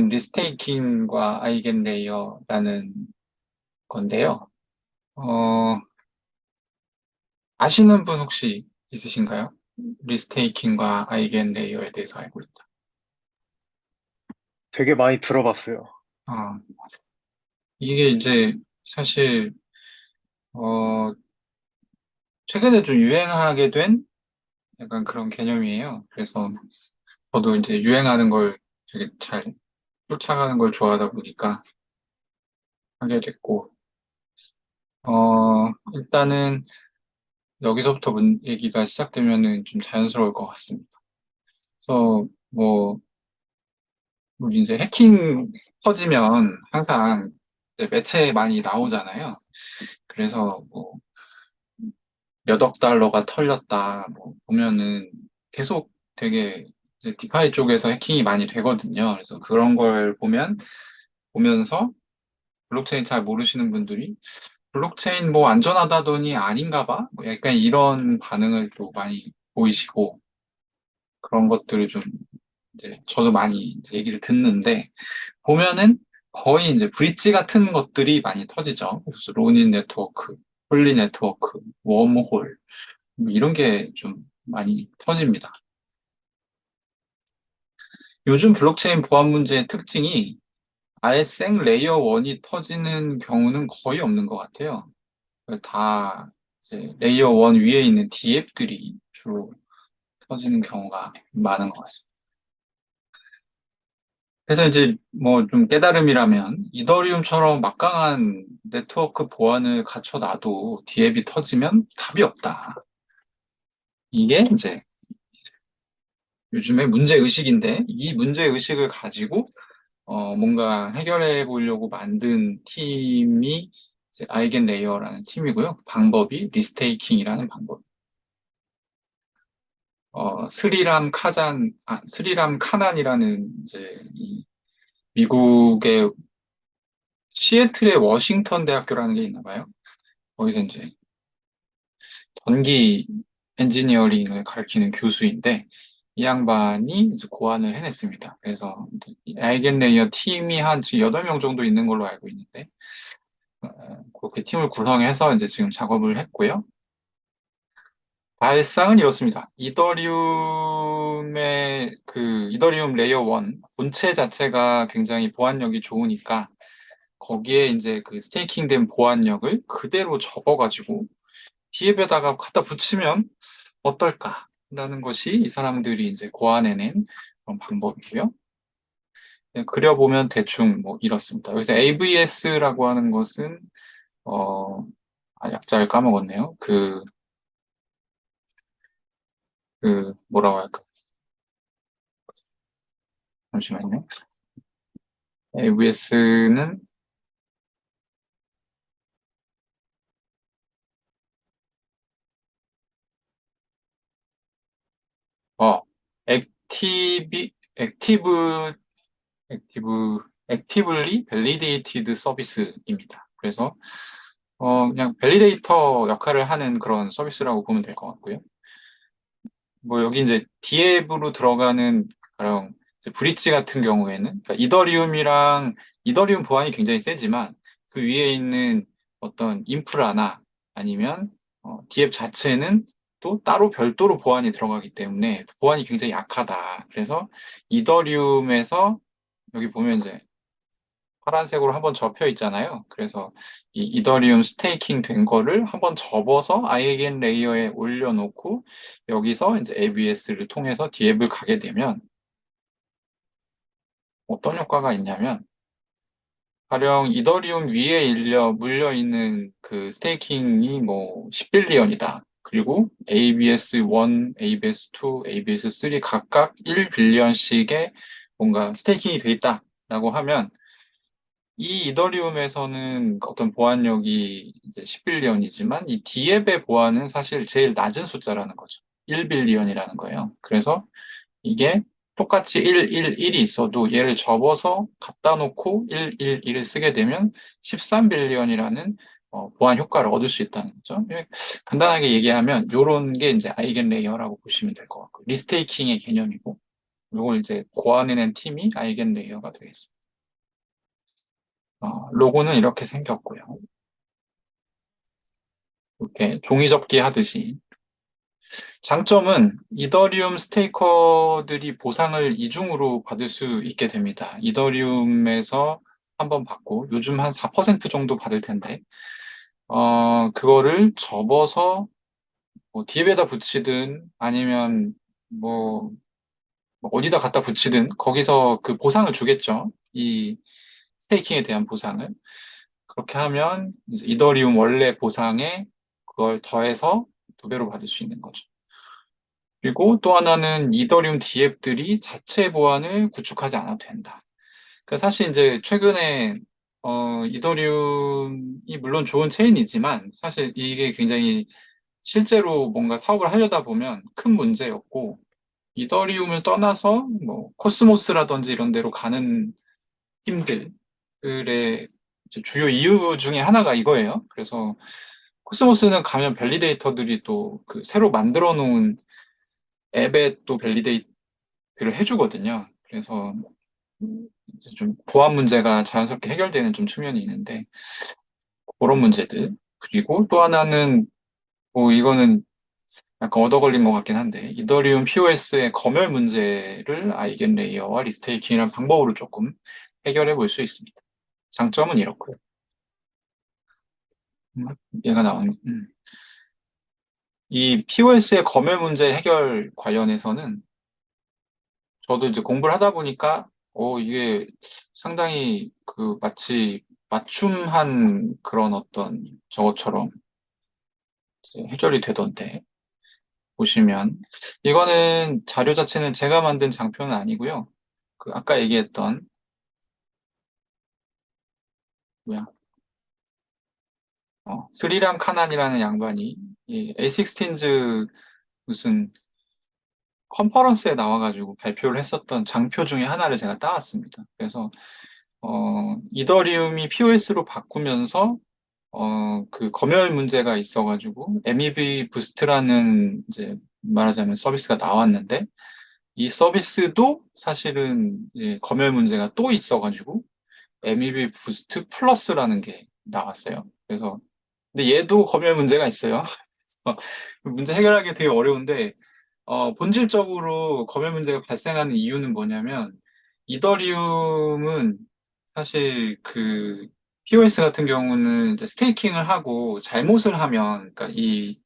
주제는 리스테이킹과 아이겐레이어라는 건데요. 어, 아시는 분 혹시 있으신가요? 리스테이킹과 아이겐레이어에 대해서 알고 있다. 되게 많이 들어봤어요. 어, 이게 이제 사실, 어, 최근에 좀 유행하게 된 약간 그런 개념이에요. 그래서 저도 이제 유행하는 걸 되게 잘 쫓아가는 걸 좋아하다 보니까 하게 됐고, 일단은 여기서부터 얘기가 시작되면은 좀 자연스러울 것 같습니다. 그래서 뭐 우리 이제 해킹 터지면 항상 이제 매체에 많이 나오잖아요. 그래서 뭐 몇 억 달러가 털렸다 뭐 보면은 계속 되게 이제 디파이 쪽에서 해킹이 많이 되거든요. 그래서 그런 걸 보면서 블록체인 잘 모르시는 분들이 블록체인 뭐 안전하다더니 아닌가 봐? 뭐 약간 이런 반응을 또 많이 보이시고 그런 것들을 좀 이제 저도 많이 이제 얘기를 듣는데 보면은 거의 이제 브릿지 같은 것들이 많이 터지죠. 그래서 로닌 네트워크, 홀리 네트워크, 웜홀 뭐 이런 게 좀 많이 터집니다. 요즘 블록체인 보안 문제의 특징이 아예 생 레이어 1이 터지는 경우는 거의 없는 것 같아요. 다 이제 레이어 1 위에 있는 D앱들이 주로 터지는 경우가 많은 것 같습니다. 그래서 이제 뭐 좀 깨달음이라면 이더리움처럼 막강한 네트워크 보안을 갖춰놔도 디앱이 터지면 답이 없다. 이게 이제 요즘의 문제 의식인데 이 문제 의식을 가지고 뭔가 해결해 보려고 만든 팀이 이제 아이겐 레이어라는 팀이고요. 방법이 리스테이킹이라는 방법. 스리람 카난이라는 이제 이 미국의 시애틀의 워싱턴 대학교라는 게 있나 봐요. 거기서 이제 전기 엔지니어링을 가르치는 교수인데 이 양반이 이제 고안을 해냈습니다. 그래서 이 알겐 레이어 팀이 한 지금 8명 정도 있는 걸로 알고 있는데 어, 그렇게 팀을 구성해서 이제 지금 작업을 했고요. 발상은 이렇습니다. 이더리움 레이어 1 본체 자체가 굉장히 보안력이 좋으니까 거기에 이제 그 스테이킹된 보안력을 그대로 접어가지고 디앱에다가 갖다 붙이면 어떨까라는 것이 이 사람들이 이제 고안해낸 그런 방법이고요. 네, 그려보면 대충 뭐 이렇습니다. 여기서 AVS라고 하는 것은 어, 약자를 까먹었네요. 뭐라고 할까? 잠시만요. AVS는 어, 액티브 액티블리 밸리데이티드 서비스입니다. 그래서 그냥 밸리데이터 역할을 하는 그런 서비스라고 보면 될 것 같고요. 뭐 여기 이제 디앱으로 들어가는 그런 이제 브릿지 같은 경우에는 그러니까 이더리움 보안이 굉장히 세지만 그 위에 있는 어떤 인프라나 아니면 디앱 자체는 또 따로 별도로 보안이 들어가기 때문에 보안이 굉장히 약하다. 그래서 이더리움에서 여기 보면 이제 파란색으로 한번 접혀 있잖아요. 그래서 이 이더리움 스테이킹 된 거를 한번 접어서 아이겐 레이어에 올려놓고 여기서 이제 ABS를 통해서 디앱을 가게 되면 어떤 효과가 있냐면 가령 이더리움 위에 물려 있는 그 스테이킹이 뭐 10빌리언이다. 그리고 ABS1, ABS2, ABS3 각각 1빌리언씩의 뭔가 스테이킹이 돼 있다라고 하면 이 이더리움에서는 어떤 보안력이 이제 10빌리언이지만 이 디앱의 보안은 사실 제일 낮은 숫자라는 거죠. 1빌리언이라는 거예요. 그래서 이게 똑같이 111이 있어도 얘를 접어서 갖다 놓고 111을 쓰게 되면 13빌리언이라는 보안 효과를 얻을 수 있다는 거죠. 간단하게 얘기하면 이런 게 이제 아이겐 레이어라고 보시면 될 것 같고 리스테이킹의 개념이고 이걸 이제 고안해낸 팀이 아이겐 레이어가 되겠습니다. 로고는 이렇게 생겼고요. 이렇게 종이접기 하듯이. 장점은 이더리움 스테이커들이 보상을 이중으로 받을 수 있게 됩니다. 이더리움에서 한 번 받고 요즘 한 4% 정도 받을 텐데 그거를 접어서 뭐 딥에다 붙이든 아니면 뭐 어디다 갖다 붙이든 거기서 그 보상을 주겠죠. 이 스테이킹에 대한 보상을. 그렇게 하면 이제 이더리움 원래 보상에 그걸 더해서 두 배로 받을 수 있는 거죠. 그리고 또 하나는 이더리움 D앱들이 자체 보안을 구축하지 않아도 된다. 그러니까 사실 이제 최근에 이더리움이 물론 좋은 체인이지만 사실 이게 굉장히 실제로 뭔가 사업을 하려다 보면 큰 문제였고 이더리움을 떠나서 뭐 코스모스라든지 이런 데로 가는 팀들의 이제 주요 이유 중에 하나가 이거예요. 그래서 코스모스는 가면 밸리데이터들이 또 그 새로 만들어 놓은 앱에 또 밸리데이트를 해주거든요. 그래서 이제 좀 보안 문제가 자연스럽게 해결되는 좀 측면이 있는데 그런 문제들. 그리고 또 하나는 뭐 이거는 약간 얻어 걸린 것 같긴 한데 이더리움 POS의 검열 문제를 아이겐 레이어와 리스테이킹이라는 방법으로 조금 해결해 볼 수 있습니다. 장점은 이렇고요. 음, 얘가 나온 이 POS의 검열 문제 해결 관련해서는 저도 이제 공부를 하다 보니까 이게 상당히 그 마치 맞춤한 그런 어떤 저것처럼 이제 해결이 되던데 보시면 이거는 자료 자체는 제가 만든 장표는 아니고요. 그 아까 얘기했던 뭐야 스리람 카난이라는 양반이 이 A16즈 무슨 컨퍼런스에 나와가지고 발표를 했었던 장표 중에 하나를 제가 따왔습니다. 그래서 이더리움이 POS로 바꾸면서 그 검열 문제가 있어가지고 MEV 부스트라는 이제 말하자면 서비스가 나왔는데 이 서비스도 사실은 이제 검열 문제가 또 있어가지고 MEV 부스트 플러스라는 게 나왔어요. 그래서 근데 얘도 검열 문제가 있어요. 그래서 문제 해결하기 되게 어려운데 본질적으로 검열 문제가 발생하는 이유는 뭐냐면 이더리움은 사실 그 POS 같은 경우는 이제 스테이킹을 하고 잘못을 하면 그러니까 이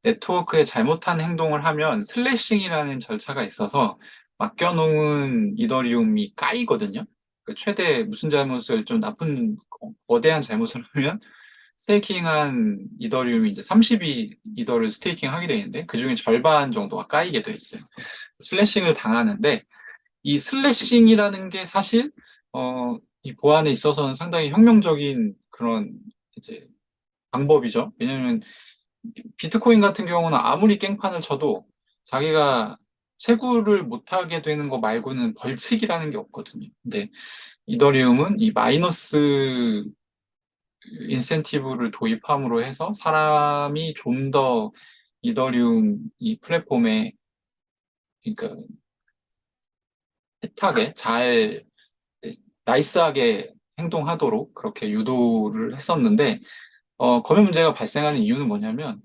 네트워크에 잘못한 행동을 하면 슬래싱이라는 절차가 있어서 맡겨놓은 이더리움이 까이거든요. 그 최대 무슨 잘못을 좀 나쁜 거대한 잘못을 하면 스테이킹한 이더리움이 이제 32 이더를 스테이킹 하게 되는데 그중에 절반 정도가 까이게 돼 있어요. 슬래싱을 당하는데 이 슬래싱이라는 게 사실 이 보안에 있어서는 상당히 혁명적인 그런 이제 방법이죠. 왜냐하면 비트코인 같은 경우는 아무리 깽판을 쳐도 자기가 채굴을 못하게 되는 거 말고는 벌칙이라는 게 없거든요. 근데 이더리움은 이 마이너스 인센티브를 도입함으로 해서 사람이 좀 더 이더리움 이 플랫폼에 그러니까 애타게 잘 나이스하게 행동하도록 그렇게 유도를 했었는데 검열 문제가 발생하는 이유는 뭐냐면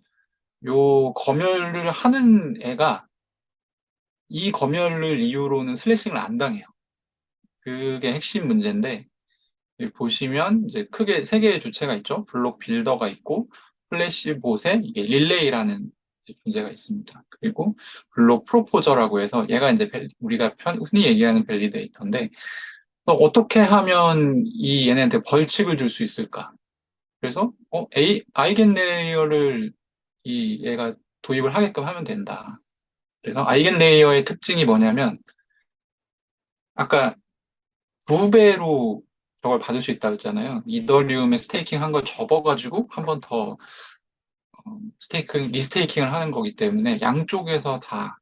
요 검열을 하는 애가 이 검열을 이유로는 슬래싱을 안 당해요. 그게 핵심 문제인데 여기 보시면 이제 크게 세 개의 주체가 있죠. 블록 빌더가 있고 플래시봇에 이게 릴레이라는 존재가 있습니다. 그리고 블록 프로포저라고 해서 얘가 이제 우리가 흔히 얘기하는 밸리데이터인데 어떻게 하면 이 얘네한테 벌칙을 줄 수 있을까? 그래서 아이겐 레이어를 이 얘가 도입을 하게끔 하면 된다. 그래서 아이겐 레이어의 특징이 뭐냐면 아까 두 배로 저걸 받을 수 있다고 했잖아요. 이더리움에 스테이킹 한 걸 접어가지고 한 번 더 리스테이킹을 하는 거기 때문에 양쪽에서 다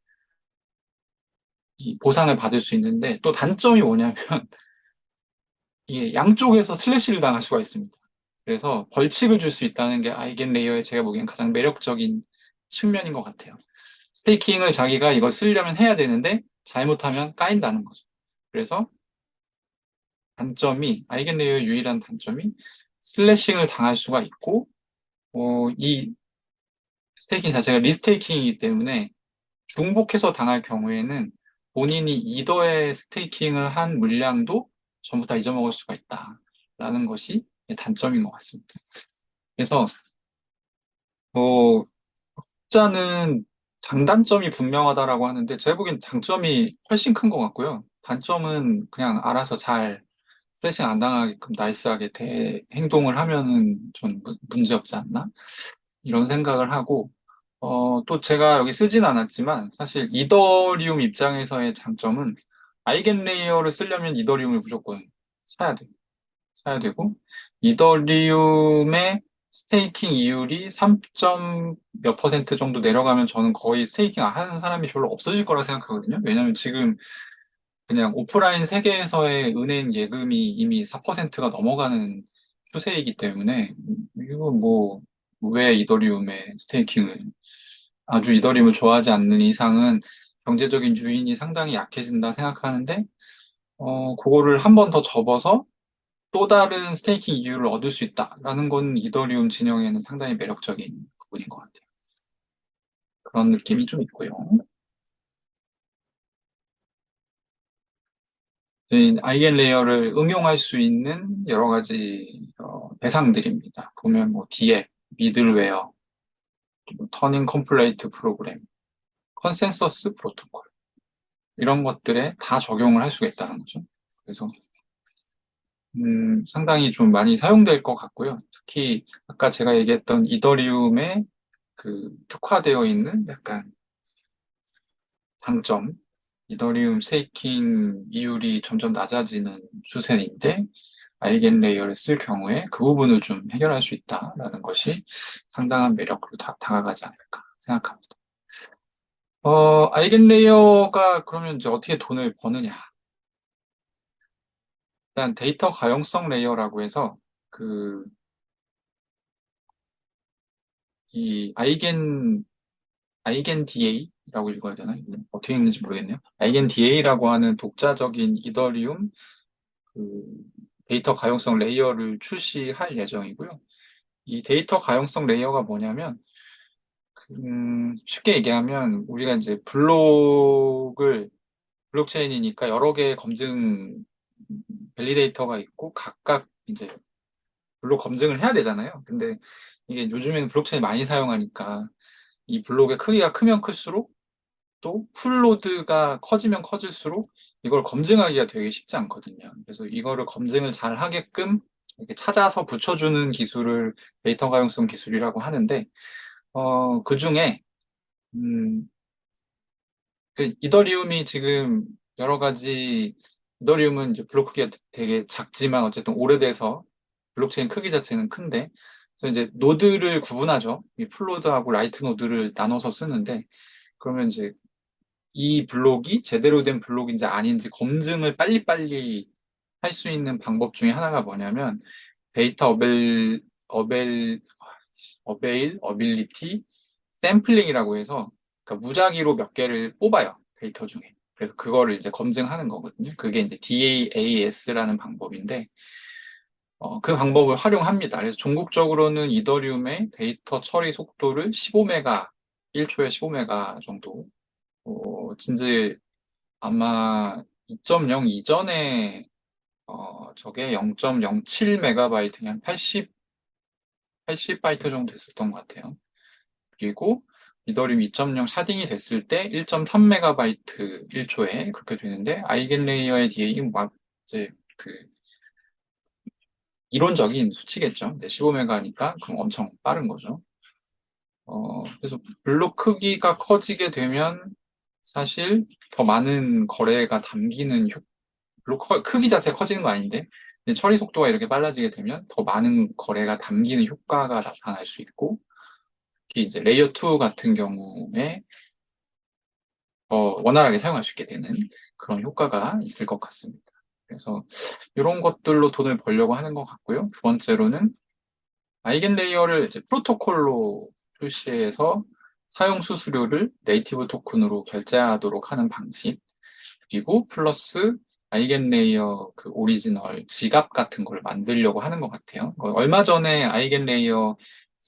이 보상을 받을 수 있는데 또 단점이 뭐냐면 이게 양쪽에서 슬래시를 당할 수가 있습니다. 그래서 벌칙을 줄 수 있다는 게 아이겐 레이어의 제가 보기엔 가장 매력적인 측면인 것 같아요. 스테이킹을 자기가 이걸 쓰려면 해야 되는데 잘못하면 까인다는 거죠. 그래서 아이겐레이어의 유일한 단점이 슬래싱을 당할 수가 있고, 이 스테이킹 자체가 리스테이킹이기 때문에 중복해서 당할 경우에는 본인이 이더에 스테이킹을 한 물량도 전부 다 잊어먹을 수가 있다라는 것이 단점인 것 같습니다. 그래서 뭐 흑자는 장단점이 분명하다라고 하는데 제가 보기엔 장점이 훨씬 큰 것 같고요. 단점은 그냥 알아서 잘 슬래싱 안 당하게끔 나이스하게 행동을 하면은 좀 문제 없지 않나? 이런 생각을 하고 또 제가 여기 쓰진 않았지만 사실 이더리움 입장에서의 장점은 아이겐레이어를 쓰려면 이더리움을 무조건 사야 돼요. 사야 되고 이더리움의 스테이킹 이율이 3점 몇 퍼센트 정도 내려가면 저는 거의 스테이킹 하는 사람이 별로 없어질 거라 생각하거든요. 왜냐하면 지금 그냥 오프라인 세계에서의 은행 예금이 이미 4%가 넘어가는 추세이기 때문에 이거 뭐 왜 이더리움의 스테이킹을 아주 이더리움을 좋아하지 않는 이상은 경제적인 유인이 상당히 약해진다 생각하는데 그거를 한 번 더 접어서 또 다른 스테이킹 이유를 얻을 수 있다라는 건 이더리움 진영에는 상당히 매력적인 부분인 것 같아요. 그런 느낌이 좀 있고요. 아이겐 레이어를 응용할 수 있는 여러 가지 대상들입니다. 보면 뭐 디앱, 미들웨어, 그리고 터닝 컴플레이트 프로그램, 컨센서스 프로토콜 이런 것들에 다 적용을 할 수가 있다는 거죠. 그래서 상당히 좀 많이 사용될 것 같고요. 특히 아까 제가 얘기했던 이더리움에 그 특화되어 있는 약간 장점, 이더리움 스테이킹 이율이 점점 낮아지는 추세인데 아이겐 레이어를 쓸 경우에 그 부분을 좀 해결할 수 있다라는 것이 상당한 매력으로 다가가지 않을까 생각합니다. 아이겐 레이어가 그러면 이제 어떻게 돈을 버느냐? 일단 데이터 가용성 레이어라고 해서 그 이 아이겐 DA라고 읽어야 되나? 어떻게 읽는지 모르겠네요. 아이겐 DA라고 하는 독자적인 이더리움 그 데이터 가용성 레이어를 출시할 예정이고요. 이 데이터 가용성 레이어가 뭐냐면 쉽게 얘기하면 우리가 이제 블록체인이니까 여러 개의 검증 밸리데이터가 있고 각각 이제 블록 검증을 해야 되잖아요. 근데 이게 요즘에는 블록체인 많이 사용하니까 이 블록의 크기가 크면 클수록 또 풀로드가 커지면 커질수록 이걸 검증하기가 되게 쉽지 않거든요. 그래서 이거를 검증을 잘 하게끔 이렇게 찾아서 붙여주는 기술을 데이터 가용성 기술이라고 하는데, 그 중에, 음, 그 이더리움이 지금 여러 가지, 이더리움은 이제 블록 크기가 되게 작지만 어쨌든 오래돼서 블록체인 크기 자체는 큰데, 그래서 이제 노드를 구분하죠. 이 풀로드하고 라이트 노드를 나눠서 쓰는데, 그러면 이제 이 블록이 제대로 된 블록인지 아닌지 검증을 빨리빨리 할 수 있는 방법 중에 하나가 뭐냐면 데이터 어베일리티 샘플링이라고 해서 그러니까 무작위로 몇 개를 뽑아요. 데이터 중에. 그래서 그거를 이제 검증하는 거거든요. 그게 이제 DAAS라는 방법인데 그 방법을 활용합니다. 그래서 종국적으로는 이더리움의 데이터 처리 속도를 15메가, 1초에 15메가 정도 진짜 아마 2.0 이전에 저게 0.07 메가바이트, 그냥 80바이트 정도 됐었던 것 같아요. 그리고 이더리움 2.0 샤딩이 됐을 때 1.3 메가바이트 1초에 그렇게 되는데 아이겐레이어의 DA는 막 이제 그 이론적인 수치겠죠. 15메가니까 그럼 엄청 빠른 거죠. 그래서 블록 크기가 커지게 되면 사실 더 많은 거래가 담기는 물론 크기 자체가 커지는 건 아닌데 처리 속도가 이렇게 빨라지게 되면 더 많은 거래가 담기는 효과가 나타날 수 있고 특히 이제 레이어 2 같은 경우에 원활하게 사용할 수 있게 되는 그런 효과가 있을 것 같습니다. 그래서 이런 것들로 돈을 벌려고 하는 것 같고요. 두 번째로는 아이겐 레이어를 이제 프로토콜로 출시해서 사용 수수료를 네이티브 토큰으로 결제하도록 하는 방식 그리고 플러스 아이겐레이어 그 오리지널 지갑 같은 걸 만들려고 하는 것 같아요. 얼마 전에 아이겐레이어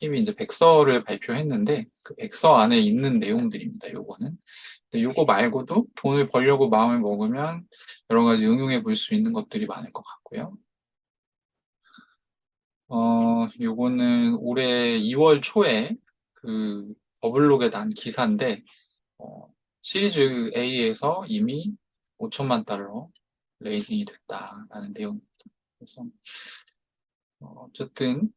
팀이 이제 백서를 발표했는데 그 백서 안에 있는 내용들입니다. 요거는. 근데 요거 말고도 돈을 벌려고 마음을 먹으면 여러 가지 응용해 볼 수 있는 것들이 많을 것 같고요. 요거는 올해 2월 초에 그 더블록에 난 기사인데, 어, 시리즈 A에서 이미 5천만 달러 레이징이 됐다라는 내용입니다. 그래서, 어쨌든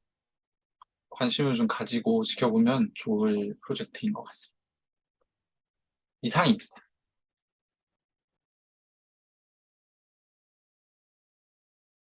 관심을 좀 가지고 지켜보면 좋을 프로젝트인 것 같습니다. 이상입니다.